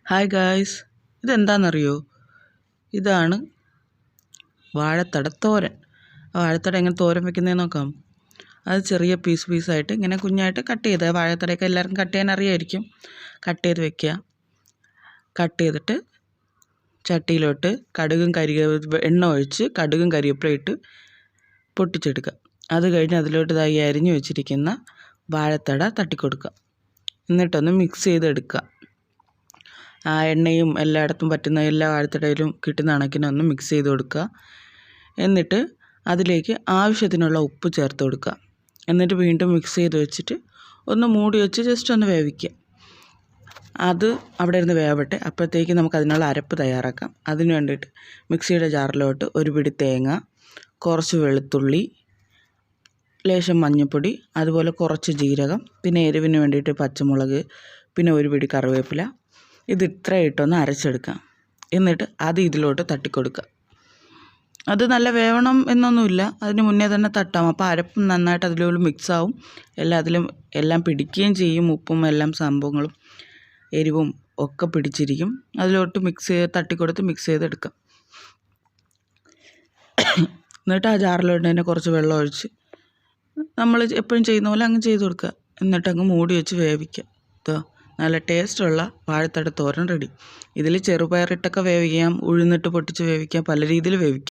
Hi guys, ഇതെന്താണെന്നറിയോ? ഇതാണ് വാഴത്തട തോരൻ. വാഴത്തട എങ്ങനെ തോരൻ വെക്കുന്നതെന്ന് നോക്കാം. അത് ചെറിയ പീസായിട്ട് ഇങ്ങനെ കുഞ്ഞായിട്ട് കട്ട് ചെയ്ത്, വാഴത്തടയൊക്കെ എല്ലാവർക്കും കട്ട് ചെയ്യാൻ അറിയായിരിക്കും. കട്ട് ചെയ്ത് വെക്കുക. കട്ട് ചെയ്തിട്ട് ചട്ടിയിലോട്ട് എണ്ണ ഒഴിച്ച് കടുകും കരിവേപ്പിലയും ഇട്ട് പൊട്ടിച്ചെടുക്കുക. അത് കഴിഞ്ഞ് അതിലോട്ട് ഇതായി അരിഞ്ഞു വെച്ചിരിക്കുന്ന വാഴത്തട തട്ടിക്കൊടുക്കുക. എന്നിട്ടൊന്ന് മിക്സ് ചെയ്തെടുക്കുക. ആ എണ്ണയും എല്ലായിടത്തും പറ്റുന്ന എല്ലാ വാഴത്തടയിലും കിട്ടുന്ന കണക്കിനൊന്ന് മിക്സ് ചെയ്ത് കൊടുക്കുക. എന്നിട്ട് അതിലേക്ക് ആവശ്യത്തിനുള്ള ഉപ്പ് ചേർത്ത് കൊടുക്കുക. എന്നിട്ട് വീണ്ടും മിക്സ് ചെയ്ത് വെച്ചിട്ട് ഒന്ന് മൂടി വെച്ച് ജസ്റ്റ് ഒന്ന് വേവിക്കുക. അത് അവിടെ ഇരുന്ന് വേവട്ടെ. അപ്പോഴത്തേക്ക് നമുക്ക് അതിനുള്ള അരപ്പ് തയ്യാറാക്കാം. അതിന് വേണ്ടിയിട്ട് മിക്സിയുടെ ജാറിലോട്ട് ഒരു പിടി തേങ്ങ, കുറച്ച് വെളുത്തുള്ളി, ലേശം മഞ്ഞൾപ്പൊടി, അതുപോലെ കുറച്ച് ജീരകം, പിന്നെ എരിവിന് വേണ്ടിയിട്ട് പച്ചമുളക്, പിന്നെ ഒരു പിടി കറിവേപ്പില, ഇത് ഇത്ര ഇട്ടൊന്ന് അരച്ചെടുക്കാം. എന്നിട്ട് അത് ഇതിലോട്ട് തട്ടിക്കൊടുക്കുക. അത് നല്ല വേവണം എന്നൊന്നുമില്ല, അതിന് മുന്നേ തന്നെ തട്ടാം. അപ്പോൾ അരപ്പ് നന്നായിട്ട് അതിലോട്ട് മിക്സാവും, എല്ലാം പിടിക്കുകയും ചെയ്യും. ഉപ്പും എല്ലാം സംഭവങ്ങളും എരിവും ഒക്കെ പിടിച്ചിരിക്കും. അതിലോട്ട് തട്ടിക്കൊടുത്ത് മിക്സ് ചെയ്തെടുക്കാം. എന്നിട്ട് ആ ജാറിലോട്ട് തന്നെ കുറച്ച് വെള്ളം ഒഴിച്ച് നമ്മൾ എപ്പോഴും ചെയ്യുന്ന പോലെ അങ്ങ് ചെയ്ത് കൊടുക്കുക. എന്നിട്ടങ്ങ് മൂടി വെച്ച് വേവിക്കുക. നല്ല ടേസ്റ്റുള്ള വാഴത്തട തോരൻ റെഡി. ഇതിൽ ചെറുപയറിട്ടൊക്കെ വേവിക്കാം, ഉഴുന്നിട്ട് പൊട്ടിച്ച് വേവിക്കാം, പല രീതിയിൽ വേവിക്കാം.